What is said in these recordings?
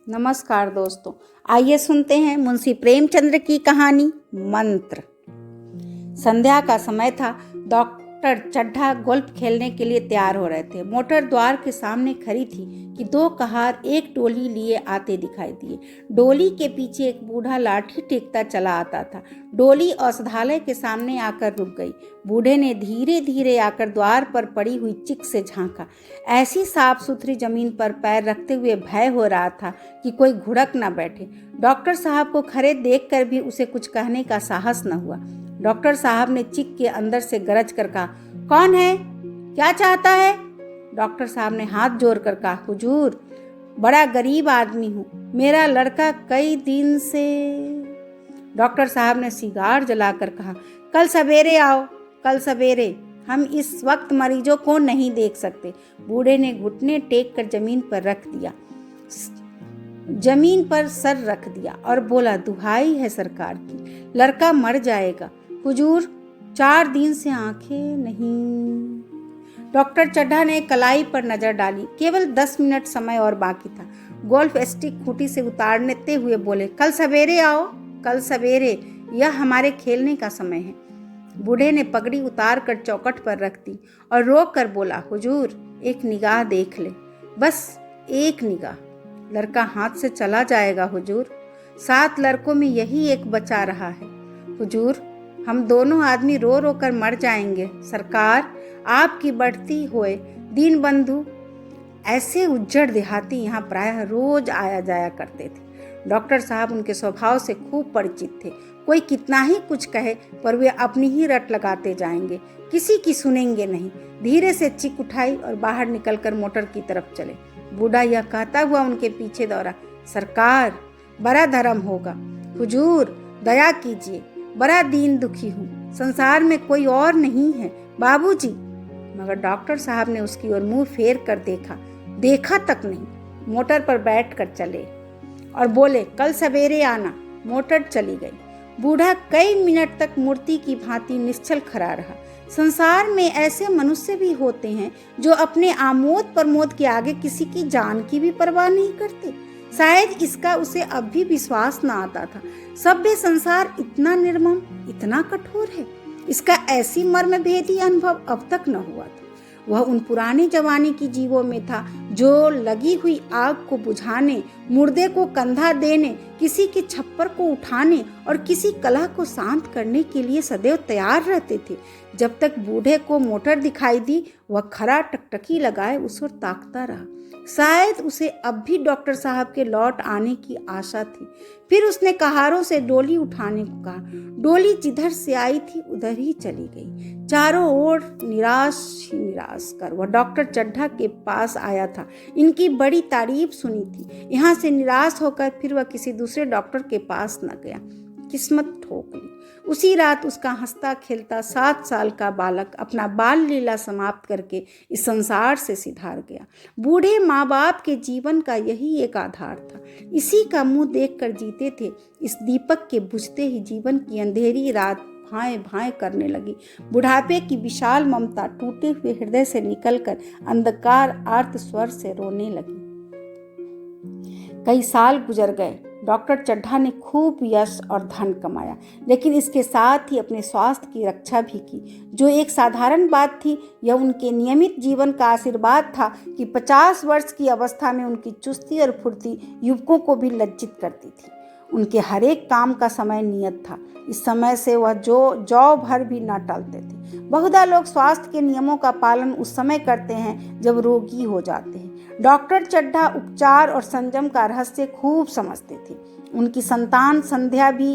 नमस्कार दोस्तों, आइए सुनते हैं मुंशी प्रेमचंद्र की कहानी मंत्र। संध्या का समय था। डॉक्टर चड्ढा गोल्फ खेलने के लिए तैयार हो रहे थे। मोटर द्वार के सामने खड़ी थी कि दो कहार एक डोली लिए आते दिखाई दिए। डोली के पीछे एक बूढ़ा लाठी टेकता चला आता था। डोली औषधालय के सामने आकर रुक गई। बूढ़े ने धीरे धीरे आकर द्वार पर पड़ी हुई चिक से झांका। ऐसी साफ सुथरी जमीन पर पैर रखते हुए भय हो रहा था कि कोई घुड़क न बैठे। डॉक्टर साहब को खड़े देखकर भी उसे कुछ कहने का साहस न हुआ। डॉक्टर साहब ने चिक के अंदर से गरज कर कहा, कौन है, क्या चाहता है? डॉक्टर साहब ने हाथ जोड़कर कहा, हुजूर, बड़ा गरीब आदमी हूँ, मेरा लड़का कई दिन से। डॉक्टर साहब ने सिगार जलाकर कहा, कल सवेरे आओ, कल सवेरे, हम इस वक्त मरीजों को नहीं देख सकते। बूढ़े ने घुटने टेक कर जमीन पर सर रख दिया और बोला, दुहाई है सरकार की, लड़का मर जाएगा हुजूर, 4 दिन से आंखें नहीं। डॉक्टर चड्ढा ने कलाई पर नजर डाली। केवल 10 मिनट समय और बाकी था। गोल्फ स्टिक खूंटी से उतारते हुए बोले, कल सवेरे आओ, कल सवेरे, यह हमारे खेलने का समय है। बूढ़े ने पगड़ी उतार कर चौखट पर रख दी और रोक कर बोला, हुजूर, एक निगाह देख ले, बस एक निगाह। लड़का हाथ से चला जाएगा हुजूर, 7 लड़कों में यही एक बचा रहा है हुजूर, हम दोनों आदमी रो रो कर मर जाएंगे। सरकार, आपकी बढ़ती हुए दीन बंधु। ऐसे उज्जड़ देहाती यहाँ प्रायः रोज आया जाया करते थे। डॉक्टर साहब उनके स्वभाव से खूब परिचित थे। कोई कितना ही कुछ कहे पर वे अपनी ही रट लगाते जाएंगे, किसी की सुनेंगे नहीं। धीरे से चिक उठाई और बाहर निकलकर मोटर की तरफ चले। बूढ़ा यह कहता हुआ उनके पीछे दौड़ा, सरकार, बड़ा धर्म होगा, हुजूर, दया कीजिए, बड़ा दीन दुखी हूँ, संसार में कोई और नहीं है बाबूजी। मगर डॉक्टर साहब ने उसकी ओर मुंह फेर कर देखा तक नहीं। मोटर पर बैठ कर चले और बोले, कल सवेरे आना। मोटर चली गई। बूढ़ा कई मिनट तक मूर्ति की भांति निश्चल खड़ा रहा। संसार में ऐसे मनुष्य भी होते हैं जो अपने आमोद प्रमोद के आगे किसी की जान की भी परवाह नहीं करते। शायद इसका उसे अब भी विश्वास न आता था। सभ्य संसार इतना निर्मम, इतना कठोर है, इसका ऐसी मर्मभेदी अनुभव अब तक न हुआ था। वह उन पुराने जमाने की जीवों में था जो लगी हुई आग को बुझाने, मुर्दे को कंधा देने, किसी के छप्पर को उठाने और किसी कलह को शांत करने के लिए सदैव तैयार रहते थे। जब तक बूढ़े को मोटर दिखाई दी, वह खड़ा टकटकी लगाए उस ओर ताकता रहा। शायद उसे अब भी डॉक्टर साहब के लौट आने की आशा थी। फिर उसने कहारों से डोली उठाने को कहा। डोली जिधर से आई थी उधर ही चली गई। चारों ओर निराश ही निराश कर वह डॉक्टर चड्ढा के पास आया था। इनकी बड़ी तारीफ सुनी थी। यहाँ से निराश होकर फिर वह किसी दूसरे डॉक्टर के पास न गया। किस्मत ठोक ली। उसी रात उसका हंसता खेलता 7 साल का बालक अपना बाल लीला समाप्त करके इस संसार से सिधार गया। बूढ़े माँ बाप के जीवन का यही एक आधार था। इसी का मुंह देखकर जीते थे। इस दीपक के बुझते ही जीवन की अंधेरी रात भाएं भाएं करने लगी। बुढ़ापे की विशाल ममता टूटे हुए हृदय से निकलकर अंधकार आर्त स्वर से रोने लगी। कई साल गुजर गए। डॉक्टर चड्ढा ने खूब यश और धन कमाया, लेकिन इसके साथ ही अपने स्वास्थ्य की रक्षा भी की, जो एक साधारण बात थी। यह उनके नियमित जीवन का आशीर्वाद था कि 50 वर्ष की अवस्था में उनकी चुस्ती और फुर्ती युवकों को भी लज्जित करती थी। उनके हर एक काम का समय नियत था। इस समय से वह जौ भर भी न टालते थे। बहुधा लोग स्वास्थ्य के नियमों का पालन उस समय करते हैं जब रोगी हो जाते हैं। डॉक्टर चड्ढा उपचार और संयम का रहस्य खूब समझते थे। उनकी संतान संध्या भी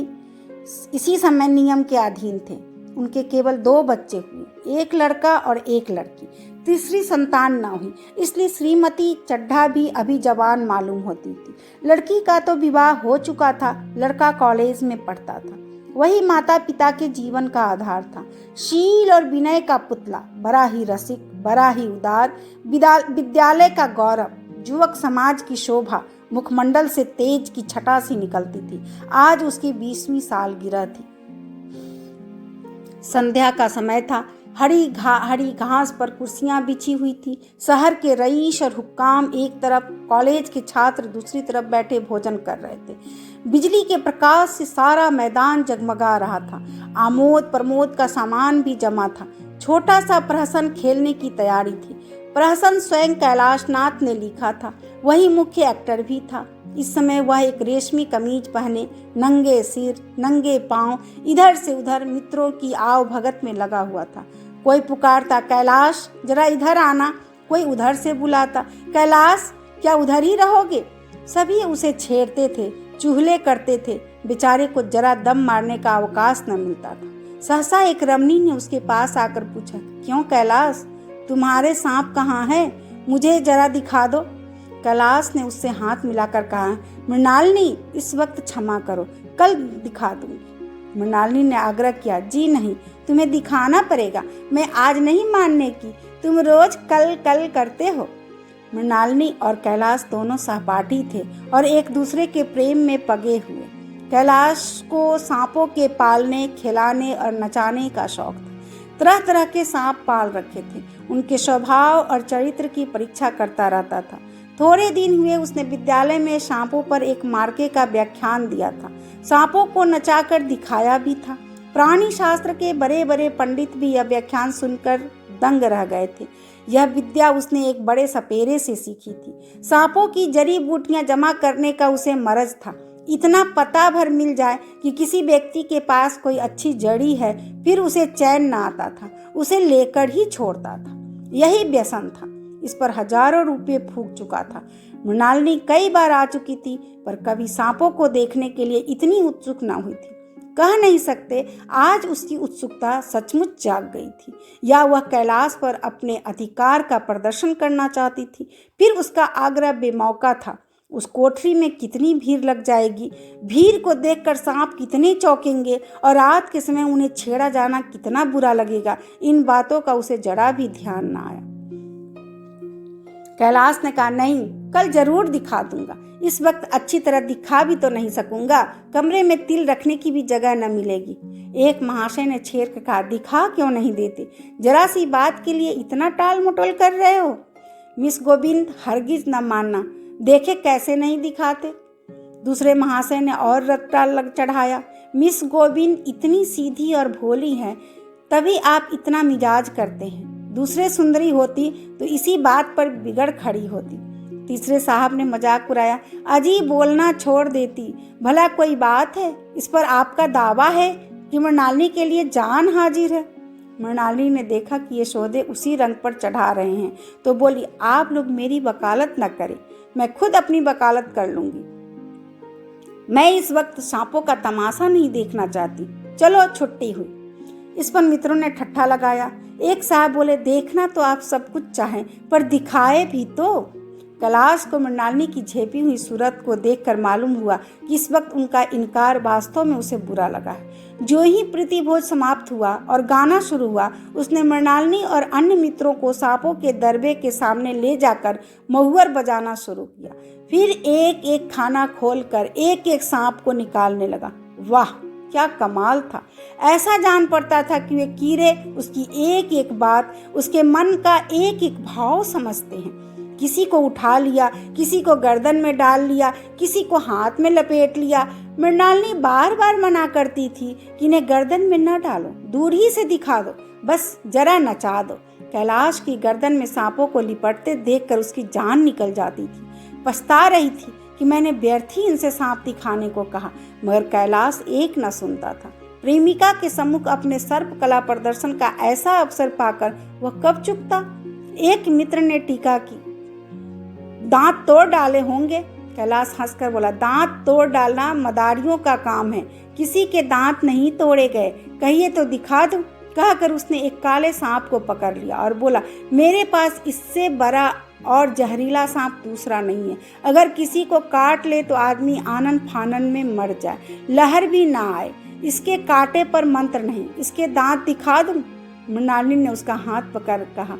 इसी समय नियम के अधीन थे। उनके केवल 2 बच्चे हुए, एक लड़का और एक लड़की। तीसरी संतान न हुई, इसलिए श्रीमती चड्ढा भी अभी जवान मालूम होती थी। लड़की का तो विवाह हो चुका था, लड़का कॉलेज में पढ़ता था। वही माता पिता के जीवन का आधार था। शील और विनय का पुतला, बड़ा ही रसिक, बड़ा ही उदार, विद्यालय का गौरव, युवक समाज की शोभा, मुखमंडल से तेज की छटा सी निकलती थी। आज उसकी 20वीं सालगिरह थी। संध्या का समय था। हरी घास पर कुर्सियां बिछी हुई थी। शहर के रईस और हुक्काम एक तरफ, कॉलेज के छात्र दूसरी तरफ बैठे भोजन कर रहे थे। बिजली के प्रकाश से सारा मैदान जगमगा रहा था। आमोद प्रमोद का सामान भी जमा था। छोटा सा प्रहसन खेलने की तैयारी थी। प्रहसन स्वयं कैलाश नाथ ने लिखा था। वही मुख्य एक्टर भी था। इस समय वह एक रेशमी कमीज पहने, नंगे सिर नंगे पांव इधर से उधर मित्रों की आव भगत में लगा हुआ था। कोई पुकारता, कैलाश जरा इधर आना। कोई उधर से बुलाता, कैलाश क्या उधर ही रहोगे। सभी उसे छेड़ते थे, चुगले करते थे। बेचारे को जरा दम मारने का अवकाश न मिलता था। सहसा एक रमणी ने उसके पास आकर पूछा, क्यों कैलाश, तुम्हारे सांप कहाँ है, मुझे जरा दिखा दो। कैलाश ने उससे हाथ मिलाकर कहा, मृणालिनी इस वक्त क्षमा करो, कल दिखा दूंगी। मृणालिनी ने आग्रह किया, जी नहीं, तुम्हें दिखाना पड़ेगा, मैं आज नहीं मानने की, तुम रोज कल कल करते हो। मृणालिनी और कैलाश दोनों सहपाठी थे और एक दूसरे के प्रेम में पगे हुए। कैलाश को सांपों के पालने, खिलाने और नचाने का शौक था। तरह तरह के सांप पाल रखे थे। उनके स्वभाव और चरित्र की परीक्षा करता रहता था। थोड़े दिन हुए उसने विद्यालय में सांपों पर एक मार्के का व्याख्यान दिया था। सांपों को नचाकर दिखाया भी था। प्राणी शास्त्र के बड़े बड़े पंडित भी यह व्याख्यान सुनकर दंग रह गए थे। यह विद्या उसने एक बड़े सपेरे से सीखी थी। सांपों की जड़ी बूटियां जमा करने का उसे मरज था। इतना पता भर मिल जाए कि किसी व्यक्ति के पास कोई अच्छी जड़ी है, फिर उसे चैन न आता था, उसे लेकर ही छोड़ता था। यही व्यसन था। इस पर हजारों रुपये फूंक चुका था। मृणालिनी कई बार आ चुकी थी, पर कभी सांपों को देखने के लिए इतनी उत्सुक न हुई थी। कह नहीं सकते आज उसकी उत्सुकता सचमुच जाग गई थी, या वह कैलाश पर अपने अधिकार का प्रदर्शन करना चाहती थी। फिर उसका आग्रह बेमौका था। उस कोठरी में कितनी भीड़ लग जाएगी, भीड़ को देखकर सांप कितने चौंकेंगे और रात के समय उन्हें छेड़ा जाना कितना बुरा लगेगा। इन बातों का उसे जरा भी ध्यान न आया। कैलाश ने कहा, नहीं, कल जरूर दिखा दूंगा। इस वक्त अच्छी तरह दिखा भी तो नहीं सकूंगा, कमरे में तिल रखने की भी जगह न मिलेगी। एक महाशय ने छेड़ कर कहा, दिखा क्यों नहीं देते, जरा सी बात के लिए इतना टाल मटोल कर रहे हो। मिस गोविंद हरगिज न मानना, देखे कैसे नहीं दिखाते। दूसरे महाशय ने और रट्टा लग चढ़ाया, मिस गोविंद इतनी सीधी और भोली है, तभी आप इतना मिजाज करते हैं। दूसरे सुंदरी होती तो इसी बात पर बिगड़ खड़ी होती। तीसरे साहब ने मजाक उड़ाया, अजी बोलना छोड़ देती, भला कोई बात है, इस पर आपका दावा है कि मृणालिनी के लिए जान हाजिर है। मृणालिनी ने देखा कि ये सौदे उसी रंग पर चढ़ा रहे हैं, तो बोली, आप लोग मेरी वकालत न करें, मैं खुद अपनी वकालत कर लूंगी। मैं इस वक्त सांपों का तमाशा नहीं देखना चाहती, चलो छुट्टी हुई। इस पर मित्रों ने ठट्ठा लगाया। एक साहब बोले, देखना तो आप सब कुछ चाहें, पर दिखाए भी तो। कैलाश को मृणालिनी की झेपी हुई सूरत को देखकर मालूम हुआ कि इस वक्त उनका इनकार वास्तव में उसे बुरा लगा है। जो ही प्रीतिभोज समाप्त हुआ और गाना शुरू हुआ, उसने मृणालिनी और अन्य मित्रों को सांपों के दरबे के सामने ले जाकर महुअर बजाना शुरू किया। फिर एक एक खाना खोलकर एक एक सांप को निकालने लगा। वाह, क्या कमाल था। ऐसा जान पड़ता था कि वे कीड़े उसकी एक एक बात, उसके मन का एक एक भाव समझते हैं। किसी को उठा लिया, किसी को गर्दन में डाल लिया, किसी को हाथ में लपेट लिया। मृणालिनी बार बार मना करती थी कि इन्हें गर्दन में न डालो, दूर ही से दिखा दो, बस जरा नचा दो। कैलाश की गर्दन में सांपों को लिपटते देखकर उसकी जान निकल जाती थी। पछता रही थी कि मैंने व्यर्थ ही इनसे सांप दिखाने को कहा, मगर कैलाश एक न सुनता था। प्रेमिका के सम्मुख अपने सर्प कला प्रदर्शन का ऐसा अवसर पाकर वह कब चुकता। एक मित्र ने टीका की, दांत तोड़ डाले होंगे। कैलाश हंसकर बोला, दांत तोड़ डालना मदारियों का काम है, किसी के दांत नहीं तोड़े गए, कहिए तो दिखा दूं। कहकर उसने एक काले सांप को पकड़ लिया और बोला, मेरे पास इससे बड़ा और जहरीला सांप दूसरा नहीं है। अगर किसी को काट ले तो आदमी आनन फानन में मर जाए, लहर भी ना आए। इसके काटे पर मंत्र नहीं, इसके दांत दिखा दूं। मृणालिनी ने उसका हाथ पकड़ कहा,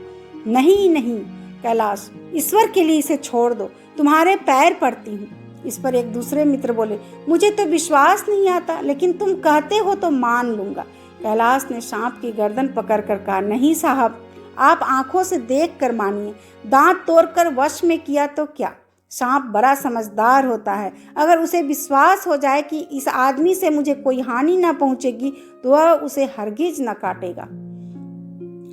नहीं नहीं कैलाश, ईश्वर के लिए इसे छोड़ दो, तुम्हारे पैर पड़ती हूँ। इस पर एक दूसरे मित्र बोले, मुझे तो विश्वास नहीं आता, लेकिन तुम कहते हो तो मान लूंगा। कैलाश ने सांप की गर्दन पकड़कर कहा, नहीं साहब, आप आंखों से देख कर मानिए, दांत तोड़कर वश में किया तो क्या। सांप बड़ा समझदार होता है, अगर उसे विश्वास हो जाए कि इस आदमी से मुझे कोई हानि न पहुंचेगी तो वह उसे हरगिज न काटेगा।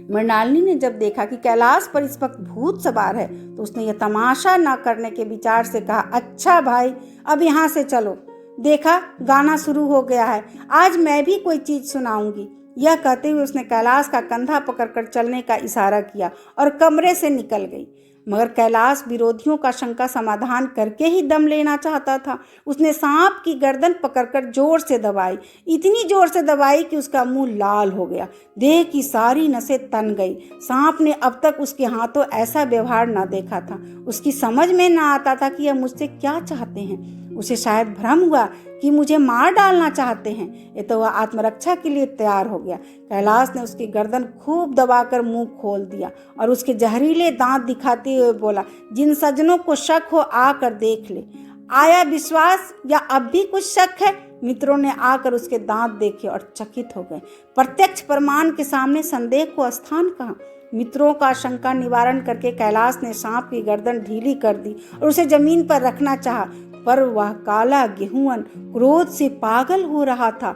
मृणालिनी ने जब देखा कि कैलाश पर इस वक्त भूत सवार है तो उसने यह तमाशा न करने के विचार से कहा, अच्छा भाई, अब यहाँ से चलो, देखा गाना शुरू हो गया है, आज मैं भी कोई चीज सुनाऊंगी। यह कहते हुए उसने कैलाश का कंधा पकड़कर चलने का इशारा किया और कमरे से निकल गई। मगर कैलाश विरोधियों का शंका समाधान करके ही दम लेना चाहता था। उसने सांप की गर्दन पकड़कर जोर से दबाई, इतनी जोर से दबाई कि उसका मुंह लाल हो गया, देह की सारी नसें तन गई। सांप ने अब तक उसके हाथों ऐसा व्यवहार न देखा था। उसकी समझ में न आता था कि यह मुझसे क्या चाहते हैं। उसे शायद भ्रम हुआ कि मुझे मार डालना चाहते हैं। ये तो वह आत्मरक्षा के लिए तैयार हो गया। कैलाश ने उसकी गर्दन खूब दबाकर मुंह खोल दिया और उसके जहरीले दांत दिखाते हुए बोला, जिन सज्जनों को शक हो आकर देख ले। आया विश्वास या अब भी कुछ शक है? मित्रों ने आकर उसके दांत देखे और चकित हो गए। प्रत्यक्ष प्रमाण के सामने संदेह को स्थान कहाँ। मित्रों का शंका निवारण करके कैलाश ने सांप की गर्दन ढीली कर दी और उसे जमीन पर रखना चाहा, पर वह काला गेहूं क्रोध से पागल हो रहा था।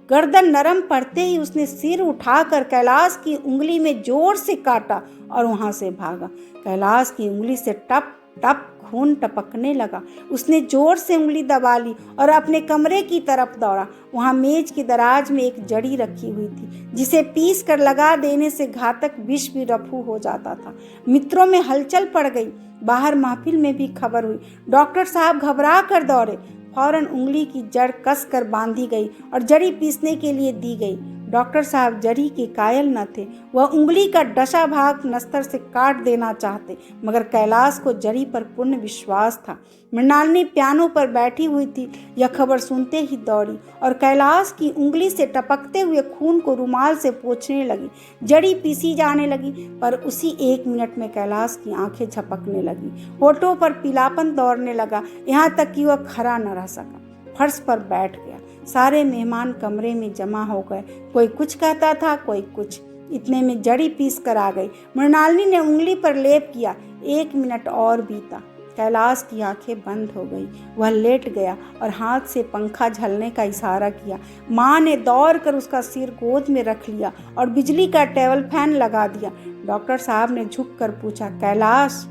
गर्दन नरम पड़ते ही उसने सिर उठाकर कैलाश की उंगली में जोर से काटा और वहां से भागा। कैलाश की उंगली से टप टप खून टपकने लगा। उसने जोर से उंगली दबा ली और अपने कमरे की तरफ दौड़ा। वहां मेज की दराज में एक जड़ी रखी हुई थी, जिसे पीस कर लगा देने से घातक विष भी रफू हो जाता था। मित्रों में हलचल पड़ गई। बाहर महफिल में भी खबर हुई। डॉक्टर साहब घबरा कर दौड़े। फौरन उंगली की जड़ कस कर बांधी गई और जड़ी पीसने के लिए दी गई। डॉक्टर साहब जड़ी के कायल न थे। वह उंगली का डसा भाग नस्तर से काट देना चाहते, मगर कैलाश को जड़ी पर पूर्ण विश्वास था। मृणालिनी पियानो पर बैठी हुई थी। यह खबर सुनते ही दौड़ी और कैलाश की उंगली से टपकते हुए खून को रुमाल से पोंछने लगी। जड़ी पीसी जाने लगी, पर उसी 1 मिनट में कैलाश की आंखें झपकने लगी, होठों पर पीलापन दौड़ने लगा, यहाँ तक कि वह खड़ा न रह सका, फर्श पर बैठ गया। सारे मेहमान कमरे में जमा हो गए। कोई कुछ कहता था, कोई कुछ। इतने में जड़ी पीस कर आ गई। मृणालिनी ने उंगली पर लेप किया। 1 मिनट और बीता। कैलाश की आंखें बंद हो गई। वह लेट गया और हाथ से पंखा झलने का इशारा किया। माँ ने दौड़ कर उसका सिर गोद में रख लिया और बिजली का टेबल फैन लगा दिया। डॉक्टर साहब ने झुक कर पूछा, कैलाश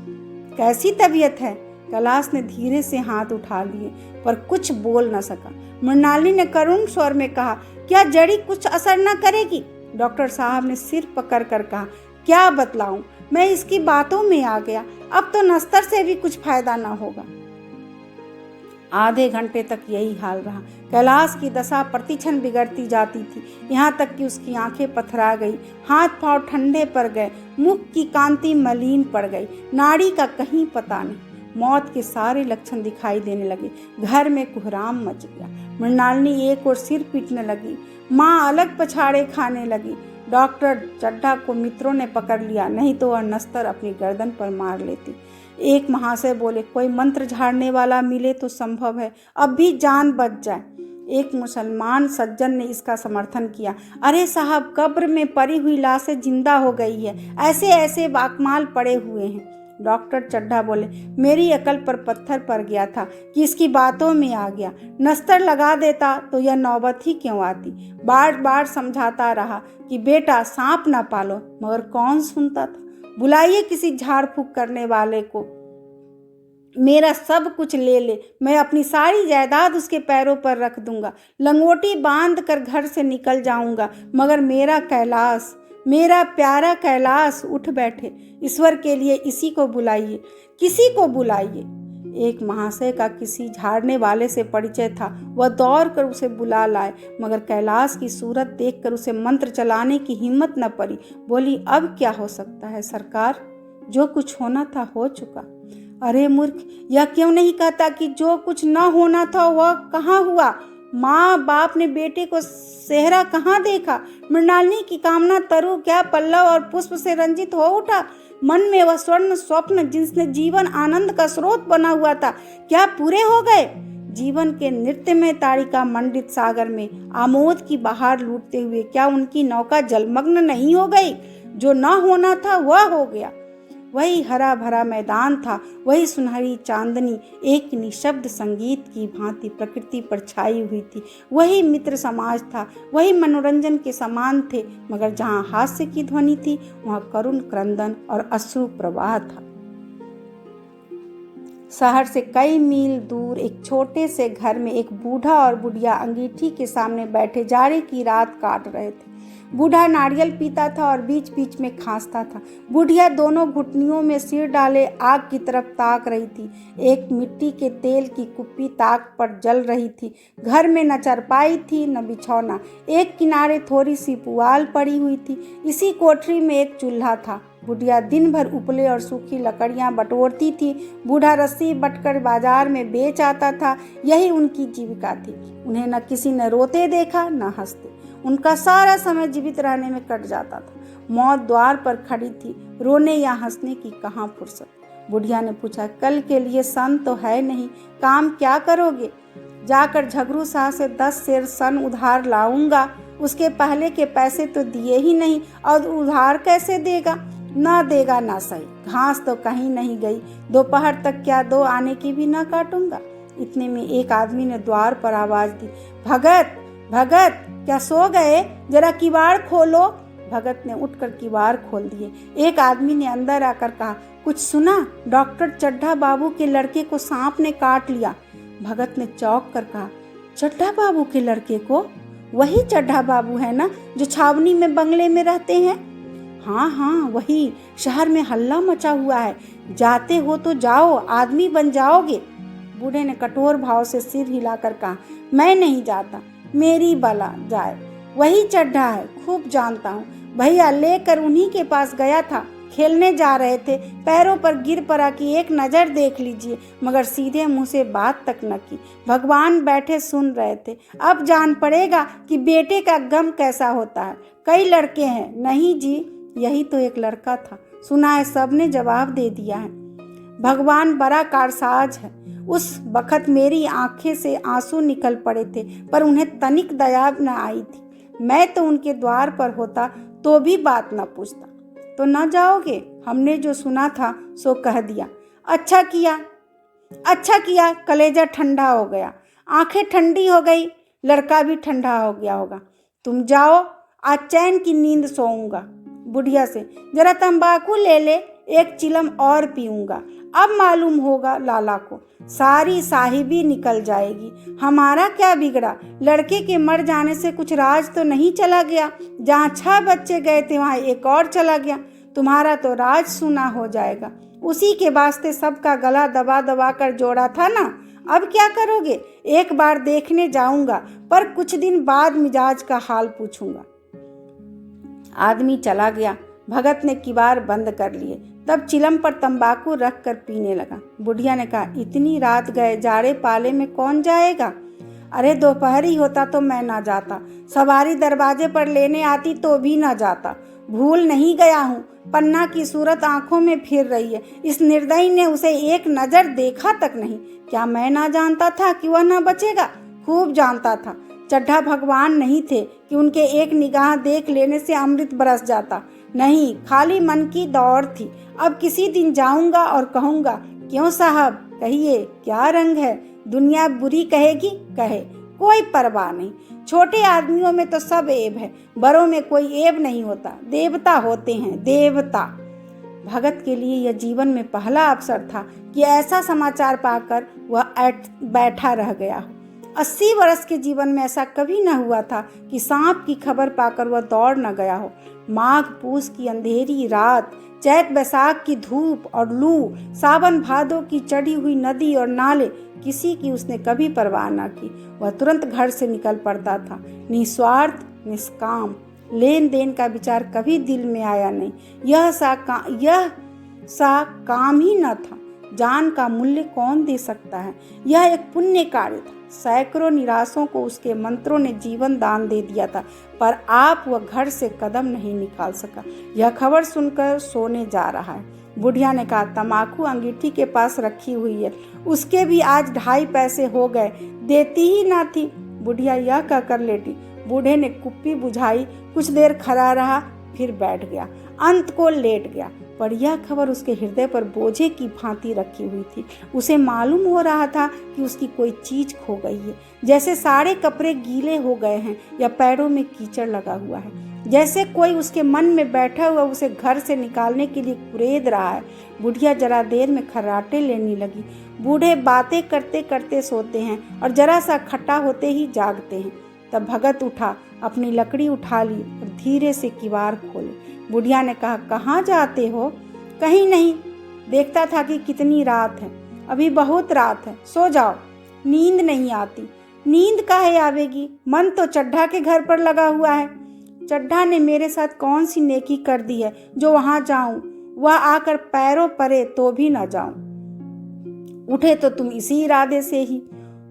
कैसी तबीयत है? कैलाश ने धीरे से हाथ उठा लिए, पर कुछ बोल न सका। मृणालिनी ने करुण स्वर में कहा, क्या जड़ी कुछ असर न करेगी? डॉक्टर साहब ने सिर पकड़ कर कहा, क्या बतलाऊं, मैं इसकी बातों में आ गया। अब तो नस्तर से भी कुछ फायदा न होगा। आधे घंटे तक यही हाल रहा। कैलाश की दशा प्रतिक्षण बिगड़ती जाती थी, यहाँ तक कि उसकी आंखें पथरा गई, हाथ पांव ठंडे पड़ गए, मुख की कांति मलिन पड़ गई, नाड़ी का कहीं पता नहीं। मौत के सारे लक्षण दिखाई देने लगे। घर में कोहराम मच गया। मृणालिनी एक और सिर पीटने लगी। माँ अलग पछाड़े खाने लगी। डॉक्टर चड्ढा को मित्रों ने पकड़ लिया, नहीं तो वह नस्तर अपनी गर्दन पर मार लेती। एक महाशय बोले, कोई मंत्र झाड़ने वाला मिले तो संभव है, अब भी जान बच जाए। एक मुसलमान सज्जन ने इसका समर्थन किया, अरे साहब, कब्र में पड़ी हुई लाशें जिंदा हो गई है, ऐसे ऐसे बाकमाल पड़े हुए हैं। डॉक्टर चड्ढा बोले, मेरी अकल पर पत्थर पड़ गया था कि इसकी बातों में आ गया। नस्तर लगा देता तो यह नौबत ही क्यों आती। बार बार समझाता रहा कि बेटा सांप ना पालो, मगर कौन सुनता था। बुलाइए किसी झाड़ फूक करने वाले को, मेरा सब कुछ ले ले, मैं अपनी सारी जायदाद उसके पैरों पर रख दूंगा, लंगोटी बांध कर घर से निकल जाऊंगा, मगर मेरा कैलाश, मेरा प्यारा कैलाश उठ बैठे। ईश्वर के लिए इसी को बुलाइए, किसी को बुलाइए। एक महाशय का किसी झाड़ने वाले से परिचय था। वह दौड़ कर उसे बुला लाए, मगर कैलाश की सूरत देखकर उसे मंत्र चलाने की हिम्मत न पड़ी। बोली, अब क्या हो सकता है सरकार, जो कुछ होना था हो चुका। अरे मूर्ख, यह क्यों नहीं कहता कि जो कुछ न होना था वह कहाँ हुआ? माँ बाप ने बेटे को सेहरा कहाँ देखा? मृणालिनी की कामना तरु क्या पल्लव और पुष्प से रंजित हो उठा। मन में वह स्वर्ण स्वप्न जिसने जीवन आनंद का स्रोत बना हुआ था, क्या पूरे हो गए? जीवन के नृत्यमय तारिका मंडित सागर में आमोद की बहार लूटते हुए क्या उनकी नौका जलमग्न नहीं हो गई? जो न होना था वह हो गया। वही हरा भरा मैदान था, वही सुनहरी चांदनी एक निशब्द संगीत की भांति प्रकृति पर छाई हुई थी, वही मित्र समाज था, वही मनोरंजन के समान थे, मगर जहाँ हास्य की ध्वनि थी वहाँ करुण क्रंदन और अश्रु प्रवाह था। शहर से कई मील दूर एक छोटे से घर में एक बूढ़ा और बुढ़िया अंगीठी के सामने बैठे जाड़े की रात काट रहे थे। बूढ़ा नारियल पीता था और बीच बीच में खांसता था। बुढ़िया दोनों घुटनियों में सिर डाले आग की तरफ ताक रही थी। एक मिट्टी के तेल की कुप्पी ताक पर जल रही थी। घर में न चारपाई थी न बिछौना, एक किनारे थोड़ी सी पुआल पड़ी हुई थी। इसी कोठरी में एक चूल्हा था। बुढ़िया दिन भर उपले और सूखी लकड़ियां बटोरती थी। बूढ़ा रस्सी बटकर बाजार में बेच आता था। यही उनकी जीविका थी। उन्हें न किसी ने रोते देखा न हंसते। उनका सारा समय जीवित रहने में कट जाता था। मौत द्वार पर खड़ी थी, रोने या हंसने की कहाँ फुर्सत। बुढ़िया ने पूछा, कल के लिए सन तो है नहीं, काम क्या करोगे? जाकर झगरू शाह से 10 सेर सन उधार लाऊंगा। उसके पहले के पैसे तो दिए ही नहीं और उधार कैसे देगा? ना देगा ना सही, घास तो कहीं नहीं गई। दोपहर तक क्या 2 आने की भी ना काटूंगा। इतने में एक आदमी ने द्वार पर आवाज दी, भगत भगत, क्या सो गए? जरा किवाड़ खोलो। भगत ने उठकर किवाड़ खोल दिए। एक आदमी ने अंदर आकर कहा, कुछ सुना? डॉक्टर चड्ढा बाबू के लड़के को सांप ने काट लिया। भगत ने चौंक कर कहा, चड्ढा बाबू के लड़के को? वही चड्ढा बाबू है ना जो छावनी में बंगले में रहते हैं? हाँ हाँ वही। शहर में हल्ला मचा हुआ है। जाते हो तो जाओ, आदमी बन जाओगे। बूढ़े ने कठोर भाव से सिर हिलाकर कहा, मैं नहीं जाता, मेरी बला जाए। वही चड्ढा है, खूब जानता हूँ। भैया लेकर उन्हीं के पास गया था। खेलने जा रहे थे, पैरों पर गिर पड़ा कि एक नज़र देख लीजिए, मगर सीधे मुंह से बात तक न की। भगवान बैठे सुन रहे थे। अब जान पड़ेगा कि बेटे का गम कैसा होता है। कई लड़के हैं? नहीं जी, यही तो एक लड़का था। सुना है सबने जवाब दे दिया है। भगवान बड़ा कारसाज है। उस बखत मेरी आंखें से आंसू निकल पड़े थे, पर उन्हें तनिक दया न आई थी। मैं तो उनके द्वार पर होता तो भी बात न पूछता। तो न जाओगे? हमने जो सुना था सो कह दिया। अच्छा किया, कलेजा ठंडा हो गया, आंखें ठंडी हो गई, लड़का भी ठंडा हो गया होगा। तुम जाओ, आज चैन की नींद सोऊंगा। बुढ़िया से, जरा तंबाकू ले ले, एक चिलम और पीऊंगा। अब मालूम होगा लाला को, सारी साहिबी निकल जाएगी। हमारा क्या बिगड़ा? लड़के के मर जाने से कुछ राज तो नहीं चला गया। जहाँ 6 बच्चे गए थे वहाँ एक और चला गया। तुम्हारा तो राज सूना हो जाएगा। उसी के वास्ते सबका गला दबा दबा कर जोड़ा था ना। अब क्या करोगे? एक बार देखने जाऊंगा, पर कुछ दिन बाद मिजाज का हाल पूछूंगा। आदमी चला गया। भगत ने किवाड़ बंद कर लिए। तब चिलम पर तंबाकू रख कर पीने लगा। बुढ़िया ने कहा, इतनी रात गए, जाड़े पाले में कौन जाएगा? अरे दोपहर ही होता तो मैं ना जाता। सवारी दरवाजे पर लेने आती तो भी ना जाता। भूल नहीं गया हूँ। पन्ना की सूरत आंखों में फिर रही है। इस निर्दयी ने उसे एक नज़र देखा तक नहीं। क्या मैं ना जानता था कि वह ना बचेगा? खूब जानता था। चड्ढा भगवान नहीं थे कि उनके एक निगाह देख लेने से अमृत बरस जाता। नहीं, खाली मन की दौड़ थी। अब किसी दिन जाऊंगा और कहूंगा, क्यों साहब कहिए, क्या रंग है? दुनिया बुरी कहेगी, कहे, कोई परवाह नहीं। छोटे आदमियों में तो सब ऐब है, बड़ों में कोई ऐब नहीं होता। देवता होते हैं, देवता। भगत के लिए यह जीवन में पहला अवसर था कि ऐसा समाचार पाकर वह बैठा रह गया हो। 80 वर्ष के जीवन में ऐसा कभी न हुआ था कि सांप की खबर पाकर वह दौड़ न गया हो। माघ पूस की अंधेरी रात, चैत बैसाख की धूप और लू, सावन भादों की चढ़ी हुई नदी और नाले, किसी की उसने कभी परवाह न की। वह तुरंत घर से निकल पड़ता था, निस्वार्थ निष्काम। लेन देन का विचार कभी दिल में आया नहीं। यह सा काम ही न था। जान का मूल्य कौन दे सकता है? यह एक पुण्य कार्य था। सैकड़ों निराशों को उसके मंत्रों ने जीवन दान दे दिया था, पर आप वह घर से कदम नहीं निकाल सका। यह खबर सुनकर सोने जा रहा है। बुढ़िया ने कहा, तम्बाकू अंगीठी के पास रखी हुई है, उसके भी आज 2.5 पैसे हो गए, देती ही ना थी। बुढ़िया यह कहकर लेटी। बूढ़े ने कुप्पी बुझाई, कुछ देर खड़ा रहा, फिर बैठ गया, अंत को लेट गया। पर यह खबर उसके हृदय पर बोझे की भांति रखी हुई थी। उसे मालूम हो रहा था कि उसकी कोई चीज खो गई है, जैसे सारे कपड़े गीले हो गए हैं या पैरों में कीचड़ लगा हुआ है, जैसे कोई उसके मन में बैठा हुआ उसे घर से निकालने के लिए कुरेद रहा है। बुढ़िया जरा देर में खर्राटे लेने लगी। बूढ़े बातें करते करते सोते हैं और जरा सा खट्टा होते ही जागते हैं। तब भगत उठा, अपनी लकड़ी उठा ली और धीरे से किवाड़ खोले। बुढ़िया ने कहा, कहाँ जाते हो? कहीं नहीं, देखता था कि कितनी रात है, अभी बहुत रात है, सो जाओ। नींद नहीं आती। नींद काहे आवेगी, मन तो चड्ढा के घर पर लगा हुआ है। चड्ढा ने मेरे साथ कौन सी नेकी कर दी है जो वहां जाऊं, वह आकर पैरों परे तो भी न जाऊं। उठे तो तुम इसी इरादे से ही।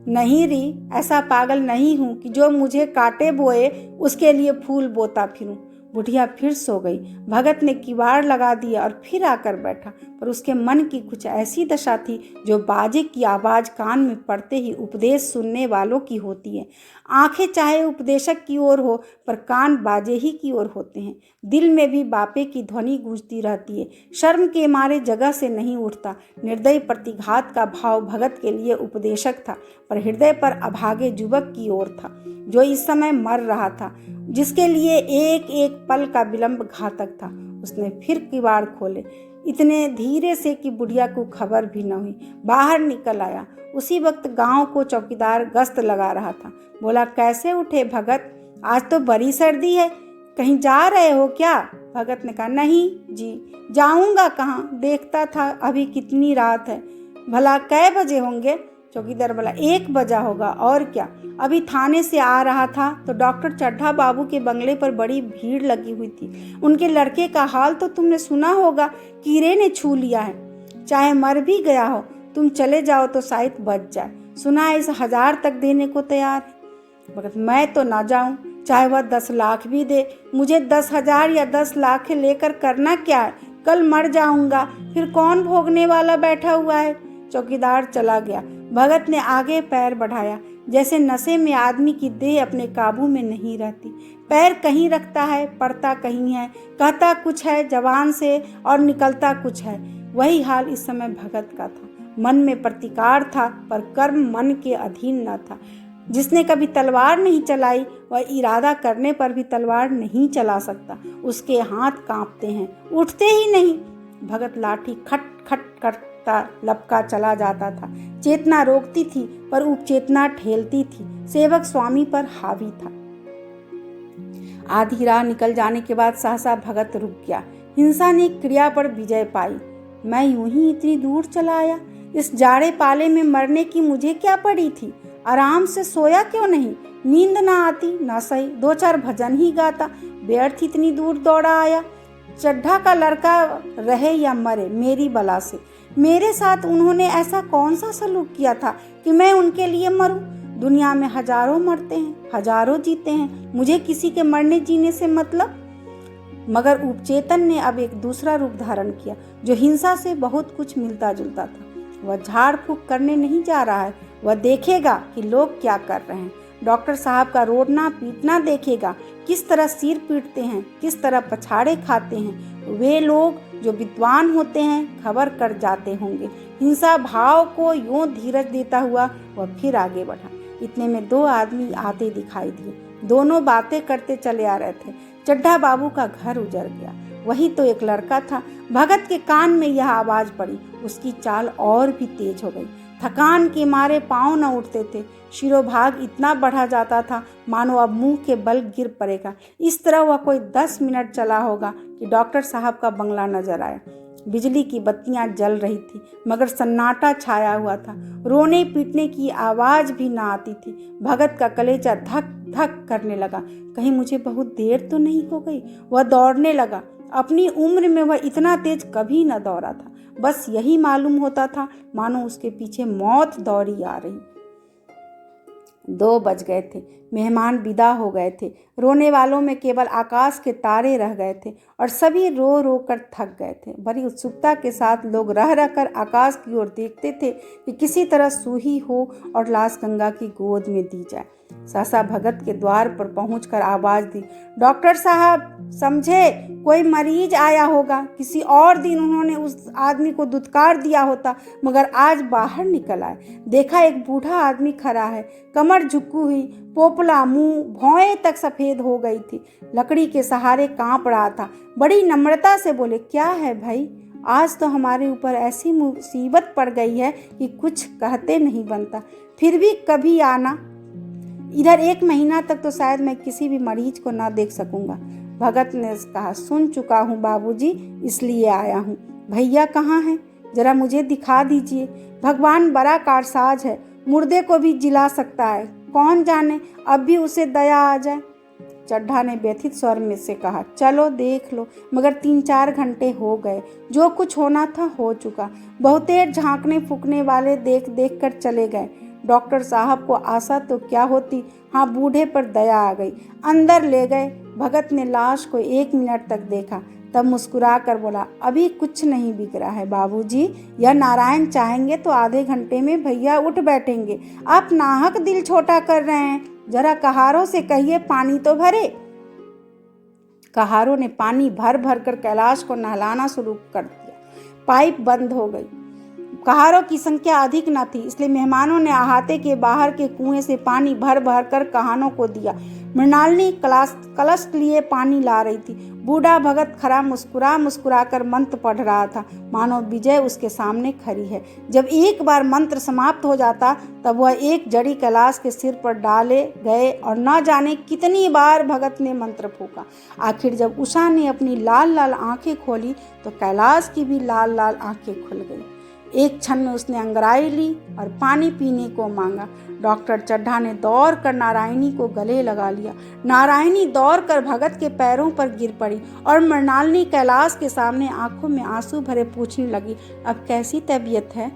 नहीं री, ऐसा पागल नहीं हूं कि जो मुझे काटे बोए उसके लिए फूल बोता फिरूं। बुढ़िया फिर सो गई। भगत ने किवाड़ लगा दिया और फिर आकर बैठा, पर उसके मन की कुछ ऐसी दशा थी जो बाजे की आवाज कान में पड़ते ही उपदेश सुनने वालों की होती है। आंखें चाहे उपदेशक की ओर हो, पर कान बाजे ही की ओर होते हैं। दिल में भी बापे की ध्वनि गूंजती रहती है। शर्म के मारे जगह से नहीं उठता। निर्दयी प्रतिघात का भाव भगत के लिए उपदेशक था, पर हृदय पर अभागे युवक की ओर था, जो इस समय मर रहा था, जिसके लिए एक एक पल का विलंब घातक था। उसने फिर किवाड़ खोले, इतने धीरे से कि बुढ़िया को खबर भी न हुई। बाहर निकल आया। उसी वक्त गांव को चौकीदार गश्त लगा रहा था। बोला, कैसे उठे भगत? आज तो बड़ी सर्दी है, कहीं जा रहे हो क्या? भगत ने कहा, नहीं जी, जाऊंगा कहाँ, देखता था अभी कितनी रात है। भला कै बजे होंगे? चौकीदार बोला, 1 बजा होगा, और क्या। अभी थाने से आ रहा था तो डॉक्टर चड्ढा बाबू के बंगले पर बड़ी भीड़ लगी हुई थी। उनके लड़के का हाल तो तुमने सुना होगा, कीड़े ने छू लिया है। चाहे मर भी गया हो, तुम चले जाओ तो शायद बच जाए। सुना है इस 1000 तक देने को तैयार है। मगर मैं तो ना जाऊं, चाहे वह 10 लाख भी दे। मुझे 10,000 या 10 लाख लेकर करना क्या है? कल मर जाऊंगा, फिर कौन भोगने वाला बैठा हुआ है? चौकीदार चला गया। भगत ने आगे पैर बढ़ाया। जैसे नशे में आदमी की देह अपने काबू में नहीं रहती। पैर कहीं रखता है, पड़ता कहीं है, कहता कुछ है जवान से और निकलता कुछ है। वही हाल इस समय भगत का था। मन में प्रतिकार था, पर कर्म मन के अधीन न था। जिसने कभी तलवार नहीं चलाई, वह इरादा करने पर भी तलवार नहीं चला सकता। उसके हाथ कांपते हैं, उठते ही नहीं। भगत लाठी खट खट करता लपका चला जाता था। चेतना रोकती थी, पर उपचेतना ठेलती थी। सेवक स्वामी पर हावी था। आधी राह निकल जाने के बाद सहसा भगत रुक गया। हिंसा ने क्रिया पर विजय पाई। मैं यूं ही इतनी दूर चला आया। इस जाड़े पाले में मरने की मुझे क्या पड़ी थी? आराम से सोया क्यों नहीं? नींद ना आती ना सही, 2-4 भजन ही गाता। व्यर्थ इतनी दूर दौड़ा आया। चड्ढा का लड़का रहे या मरे, मेरी बला से। मेरे साथ उन्होंने ऐसा कौन सा सलूक किया था कि मैं उनके लिए मरूं? दुनिया में हजारों मरते हैं, हजारों जीते हैं, मुझे किसी के मरने जीने से मतलब। मगर उपचेतन ने अब एक दूसरा रूप धारण किया, जो हिंसा से बहुत कुछ मिलता जुलता था। वह झाड़ फूक करने नहीं जा रहा है, वह देखेगा कि लोग क्या कर रहे हैं। डॉक्टर साहब का रोडना पीटना देखेगा, किस तरह सिर पीटते हैं, किस तरह पछाड़े खाते हैं। वे लोग जो विद्वान होते हैं खबर कर जाते होंगे। हिंसा भाव को यूं धीरज देता हुआ वह फिर आगे बढ़ा। इतने में 2 आदमी आते दिखाई दिए। दोनों बातें करते चले आ रहे थे। चड्ढा बाबू का घर उजड़ गया। वही तो एक लड़का था। भगत के कान में यह आवाज पड़ी। उसकी चाल और भी तेज हो गई। थकान के मारे पांव न उठते थे। शिरोभाग इतना बढ़ा जाता था मानो अब मुंह के बल गिर पड़ेगा। इस तरह वह कोई 10 मिनट चला होगा कि डॉक्टर साहब का बंगला नजर आया। बिजली की बत्तियां जल रही थी, मगर सन्नाटा छाया हुआ था। रोने पीटने की आवाज भी ना आती थी। भगत का कलेजा धक धक करने लगा। कहीं मुझे बहुत देर तो नहीं हो गई? वह दौड़ने लगा। अपनी उम्र में वह इतना तेज कभी न दौड़ा था। बस यही मालूम होता था मानो उसके पीछे मौत दौड़ी आ रही। 2 बज गए थे। मेहमान विदा हो गए थे। रोने वालों में केवल आकाश के तारे रह गए थे और सभी रो रो कर थक गए थे। बड़ी उत्सुकता के साथ लोग रह रह कर आकाश की ओर देखते थे कि किसी तरह सूही हो और लाश गंगा की गोद में दी जाए। सहसा भगत के द्वार पर पहुंचकर आवाज दी, डॉक्टर साहब, समझे कोई मरीज आया होगा। किसी और दिन उन्होंने उस आदमी को दुत्कार दिया होता, मगर आज बाहर निकल आए। देखा एक बूढ़ा आदमी खड़ा है, कमर झुकी हुई, पोपला मुंह, भौएं तक सफेद हो गई थी, लकड़ी के सहारे कांप रहा था। बड़ी नम्रता से बोले, क्या है भाई, आज तो हमारे ऊपर ऐसी मुसीबत पड़ गई है कि कुछ कहते नहीं बनता। फिर भी कभी आना इधर, 1 महीना तक तो शायद मैं किसी भी मरीज को ना देख सकूंगा। भगत ने कहा, सुन चुका हूँ बाबूजी, इसलिए आया हूँ। भैया कहाँ हैं? जरा मुझे दिखा दीजिए। भगवान बड़ा कारसाज है, मुर्दे को भी जिला सकता है। कौन जाने अब भी उसे दया आ जाए। चड्ढा ने व्यथित स्वर में से कहा, चलो देख लो, मगर 3-4 घंटे हो गए। जो कुछ होना था हो चुका। बहुतेर झांकने फूकने वाले देख देख कर चले गए। डॉक्टर साहब को आशा तो क्या होती, हाँ बूढ़े पर दया आ गई। अंदर ले गए। भगत ने लाश को 1 मिनट तक देखा, तब मुस्कुरा कर बोला, अभी कुछ नहीं बिगड़ा है बाबूजी। यह नारायण चाहेंगे तो आधे घंटे में भैया उठ बैठेंगे। आप नाहक दिल छोटा कर रहे हैं। जरा कहारों से कहिए पानी तो भरे। कहारों ने पानी भर भर कर कैलाश को नहलाना शुरू कर दिया। पाइप बंद हो गई। कहारों की संख्या अधिक न थी, इसलिए मेहमानों ने अहाते के बाहर के कुएं से पानी भर भर कर कहानों को दिया। मृणालिनी कलश लिए पानी ला रही थी। बूढ़ा भगत खड़ा मुस्कुरा मुस्कुरा कर मंत्र पढ़ रहा था, मानो विजय उसके सामने खड़ी है। जब एक बार मंत्र समाप्त हो जाता तब वह एक जड़ी कैलाश के सिर पर डाले गए और न जाने कितनी बार भगत ने मंत्र फूका। आखिर जब उषा ने अपनी लाल लाल आंखें खोली तो कैलाश की भी लाल लाल आंखें खुल गई। एक क्षण में उसने अंगड़ाई ली और पानी पीने को मांगा। डॉक्टर चड्ढा ने दौड़ कर नारायणी को गले लगा लिया। नारायणी दौड़ कर भगत के पैरों पर गिर पड़ी और मृणालिनी कैलाश के सामने आंखों में आंसू भरे पूछने लगी, अब कैसी तबीयत है?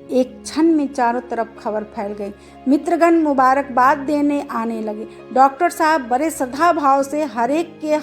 एक क्षण में चारों तरफ खबर फैल गई। मित्रगण मुबारकबाद देने आने लगे। डॉक्टर साहब बड़े श्रद्धा भाव से हर एक के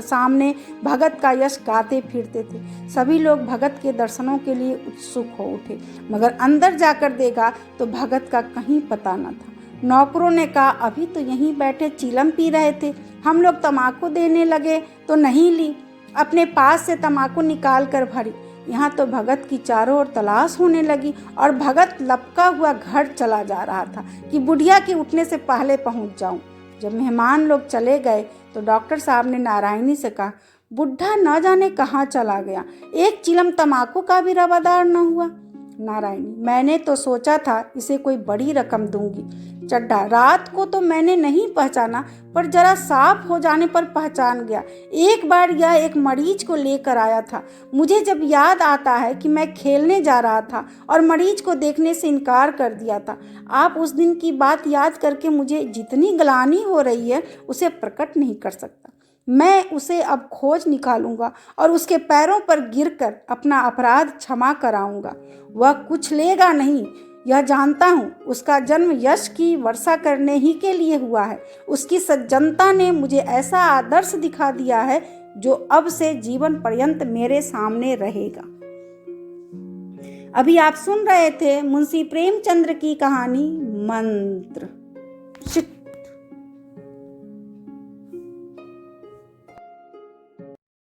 सामने भगत का यश गाते फिरते थे। सभी लोग भगत के दर्शनों के लिए उत्सुक हो उठे, मगर अंदर जाकर देखा तो भगत का कहीं पता न था। नौकरों ने कहा, अभी तो यहीं बैठे चीलम पी रहे थे, हम लोग तम्बाकू देने लगे तो नहीं ली, अपने पास से तम्बाकू निकाल कर भरी। यहाँ तो भगत की चारों ओर तलाश होने लगी और भगत लपका हुआ घर चला जा रहा था कि बुढ़िया के उठने से पहले पहुँच जाऊं। जब मेहमान लोग चले गए तो डॉक्टर साहब ने नारायणी से कहा, बुढ़ा न जाने कहाँ चला गया, एक चिलम तम्बाकू का भी रवादार न हुआ। नारायणी, मैंने तो सोचा था इसे कोई बड़ी रकम दूंगी। चड्ढा, रात को तो मैंने नहीं पहचाना, पर जरा साफ हो जाने पर पहचान गया। एक बार यह एक मरीज को लेकर आया था। मुझे जब याद आता है कि मैं खेलने जा रहा था और मरीज को देखने से इनकार कर दिया था। आप उस दिन की बात याद करके मुझे जितनी ग्लानि हो रही है उसे प्रकट नहीं कर सकता। मैं उसे अब खोज निकालूंगा और उसके पैरों पर गिरकर अपना अपराध क्षमा कराऊंगा। वह कुछ लेगा नहीं, यह जानता हूँ। उसका जन्म यश की वर्षा करने ही के लिए हुआ है। उसकी सज्जनता ने मुझे ऐसा आदर्श दिखा दिया है जो अब से जीवन पर्यंत मेरे सामने रहेगा। अभी आप सुन रहे थे मुंशी प्रेमचंद्र की कहानी मंत्र।